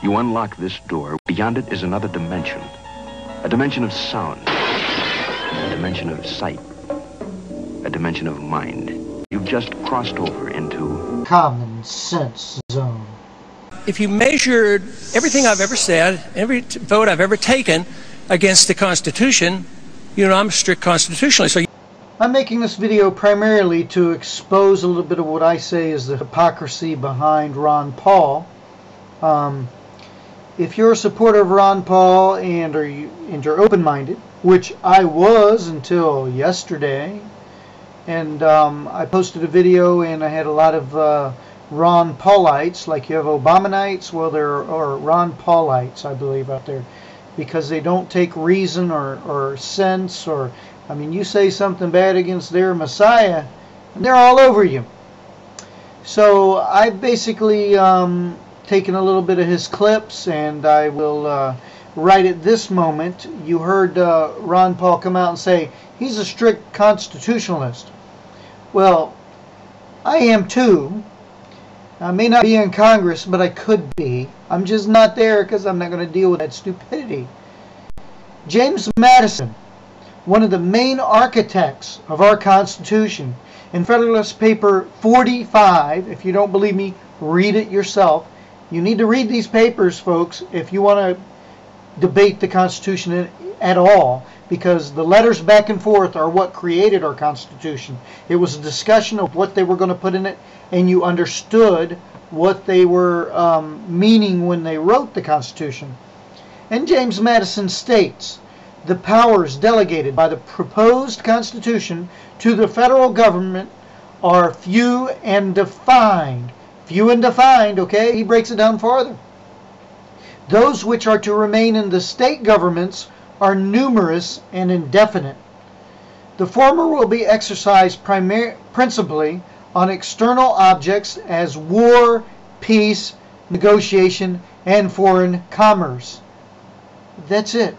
You unlock this door. Beyond it is another dimension. A dimension of sound. A dimension of sight. A dimension of mind. You've just crossed over into common sense zone. If you measured everything I've ever said, every vote I've ever taken against the Constitution, you know, I'm a strict constitutionalist. So I'm making this video primarily to expose a little bit of what I say is the hypocrisy behind Ron Paul. If you're a supporter of Ron Paul and you're open-minded, which I was until yesterday, and I posted a video and I had a lot of Ron Paulites, like you have Obamanites, well there are Ron Paulites, I believe, out there, because they don't take reason or sense, or, I mean, you say something bad against their Messiah, and they're all over you. So I've basically taken a little bit of his clips, and I will right at this moment, you heard Ron Paul come out and say he's a strict constitutionalist. Well, I am too. I may not be in Congress, but I could be. I'm just not there because I'm not going to deal with that stupidity. James Madison, one of the main architects of our Constitution, in Federalist Paper 45, if you don't believe me, read it yourself. You need to read these papers, folks, if you want to debate the Constitution at all, because the letters back and forth are what created our Constitution. It was a discussion of what they were going to put in it, and you understood what they were meaning when they wrote the Constitution. And James Madison states, the powers delegated by the proposed Constitution to the federal government are few and defined. Few and defined, okay? He breaks it down farther. Those which are to remain in the state governments are numerous and indefinite. The former will be exercised principally on external objects as war, peace, negotiation, and foreign commerce. That's it.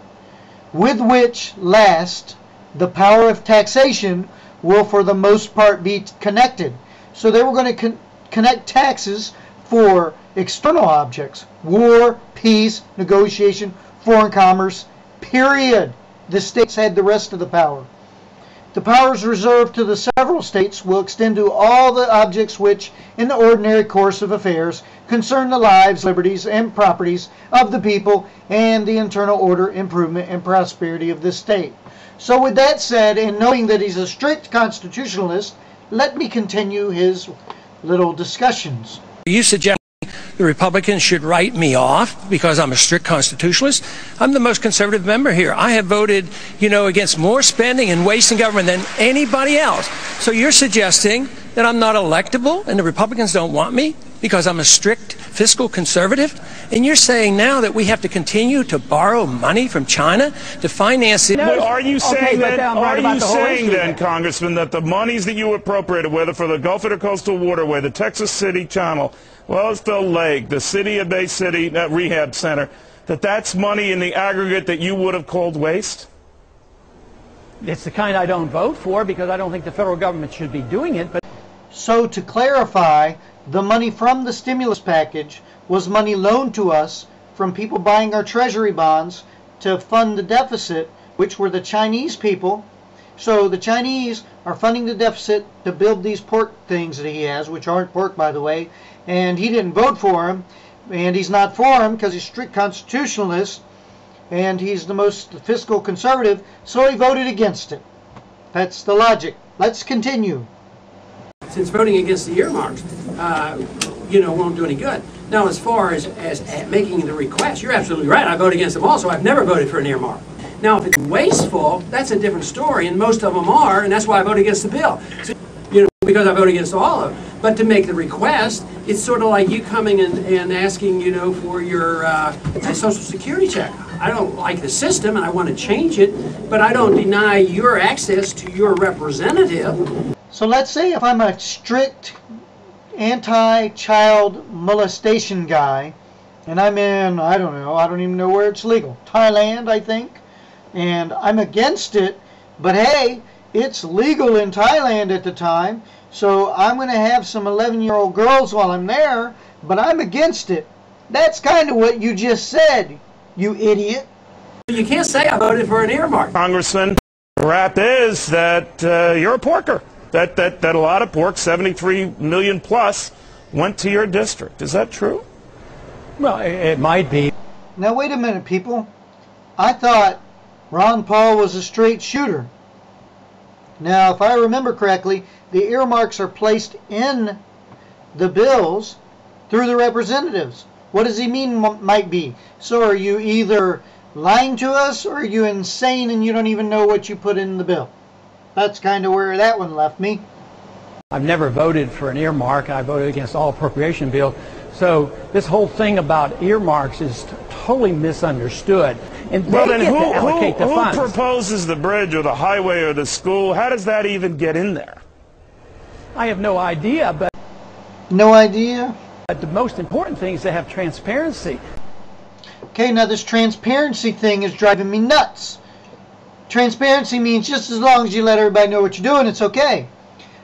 With which last, the power of taxation will for the most part be connected. So they were going to connect taxes for external objects, war, peace, negotiation, foreign commerce, period. The states had the rest of the power. The powers reserved to the several states will extend to all the objects which, in the ordinary course of affairs, concern the lives, liberties, and properties of the people and the internal order, improvement, and prosperity of this state. So with that said, and knowing that he's a strict constitutionalist, let me continue his little discussions. you suggest the Republicans should write me off because I'm a strict constitutionalist? I'm the most conservative member here. I have voted, against more spending and waste in government than anybody else. So you're suggesting that I'm not electable and the Republicans don't want me because I'm a strict fiscal conservative? And you're saying now that we have to continue to borrow money from China to finance it? But are you saying then, Congressman, that the monies that you appropriated, whether for the Gulf Intercoastal Waterway, the Texas City Channel, Wellsville Lake, the City of Bay City Rehab Center, that's money in the aggregate that you would have called waste? It's the kind I don't vote for because I don't think the federal government should be doing it. But so to clarify, the money from the stimulus package was money loaned to us from people buying our treasury bonds to fund the deficit, which were the Chinese people. So the Chinese are funding the deficit to build these pork things that he has, which aren't pork, by the way, and he didn't vote for him, and he's not for him because he's strict constitutionalist, and he's the most fiscal conservative, so he voted against it. That's the logic. Let's continue. Since voting against the earmarks, won't do any good. Now, as far as making the request, you're absolutely right. I vote against them all, so I've never voted for an earmark. Now, if it's wasteful, that's a different story, and most of them are, and that's why I vote against the bill. So, because I vote against all of them. But to make the request, it's sort of like you coming and asking, for your Social Security check. I don't like the system, and I want to change it, but I don't deny your access to your representative. So let's say if I'm a strict anti-child molestation guy, and I'm in, I don't even know where it's legal, Thailand, I think, and I'm against it, but hey, it's legal in Thailand at the time, so I'm going to have some 11-year-old girls while I'm there, but I'm against it. That's kind of what you just said, you idiot. You can't say I voted for an earmark. Congressman, the rap is that you're a porker. That a lot of pork, 73 million plus, went to your district. Is that true? Well, it might be. Now wait a minute, people. I thought Ron Paul was a straight shooter. Now, if I remember correctly, the earmarks are placed in the bills through the representatives. What does he mean might be? So are you either lying to us or are you insane and you don't even know what you put in the bill? That's kind of where that one left me. I've never voted for an earmark. I voted against all appropriation bills. So this whole thing about earmarks is totally misunderstood. And well, then who proposes the bridge or the highway or the school? How does that even get in there? I have no idea, but... No idea? But the most important thing is to have transparency. Okay, now this transparency thing is driving me nuts. Transparency means just as long as you let everybody know what you're doing, it's okay.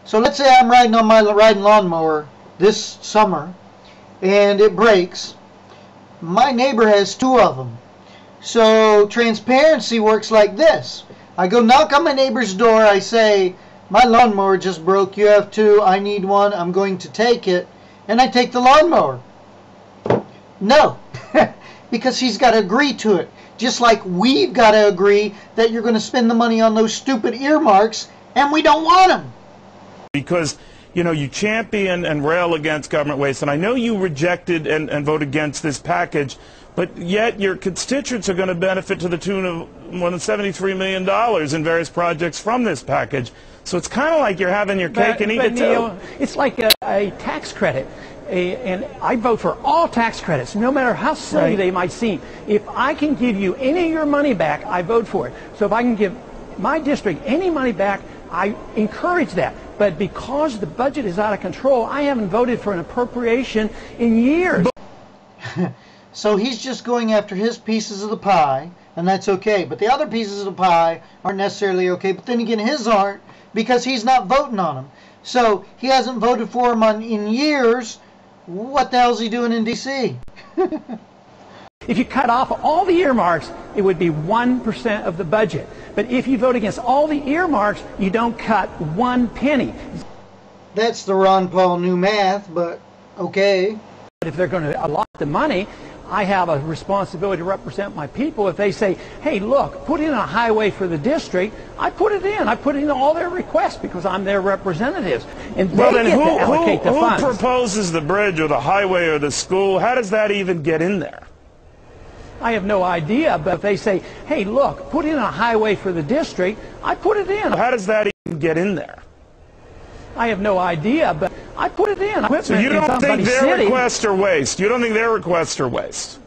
So let's say I'm riding on my lawnmower this summer and it breaks. My neighbor has 2 of them. So transparency works like this. I go knock on my neighbor's door. I say, my lawnmower just broke. You have 2. I need 1. I'm going to take it. And I take the lawnmower. No. Because he's got to agree to it. Just like we've got to agree that you're going to spend the money on those stupid earmarks and we don't want them. Because, you know, you champion and rail against government waste. And I know you rejected and voted against this package. But yet your constituents are going to benefit to the tune of more than $73 million in various projects from this package. So it's kind of like you're having your cake and eating it too. It's like a tax credit. And I vote for all tax credits, no matter how silly they might seem. If I can give you any of your money back, I vote for it. So if I can give my district any money back, I encourage that. But because the budget is out of control, I haven't voted for an appropriation in years. So he's just going after his pieces of the pie, and that's okay. But the other pieces of the pie aren't necessarily okay. But then again, his aren't, because he's not voting on them. So he hasn't voted for them in years. What the hell is he doing in D.C.? If you cut off all the earmarks, it would be 1% of the budget. But if you vote against all the earmarks, you don't cut 1 penny. That's the Ron Paul new math, but okay. But if they're going to allot the money, I have a responsibility to represent my people. If they say, hey, look, put in a highway for the district, I put it in. I put in all their requests because I'm their representatives. And well, they then get to allocate the funds. Who proposes the bridge or the highway or the school? How does that even get in there? I have no idea, but if they say, hey, look, put in a highway for the district, I put it in. How does that even get in there? I have no idea, but I put it in. So you don't think their requests are waste? You don't think their requests are waste?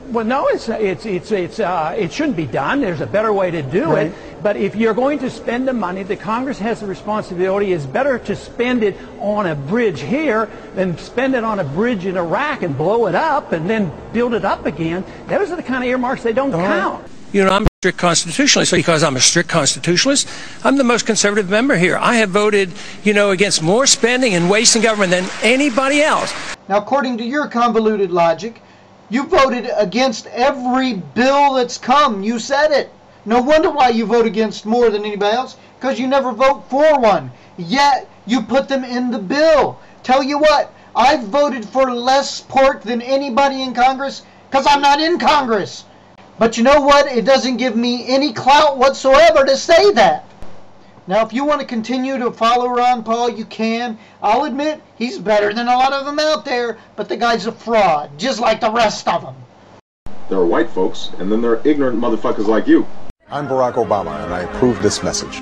Well, no, it shouldn't be done. There's a better way to do it. But if you're going to spend the money, the Congress has the responsibility. It's better to spend it on a bridge here than spend it on a bridge in Iraq and blow it up and then build it up again. Those are the kind of earmarks they don't count. You know, I'm a strict constitutionalist. Because I'm a strict constitutionalist, I'm the most conservative member here. I have voted, you know, against more spending and waste in government than anybody else. Now, according to your convoluted logic, you voted against every bill that's come. You said it. No wonder why you vote against more than anybody else, because you never vote for one. Yet, you put them in the bill. Tell you what, I've voted for less pork than anybody in Congress because I'm not in Congress. But you know what? It doesn't give me any clout whatsoever to say that. Now, if you want to continue to follow Ron Paul, you can. I'll admit, he's better than a lot of them out there, but the guy's a fraud, just like the rest of them. There are white folks, and then there are ignorant motherfuckers like you. I'm Barack Obama, and I approve this message.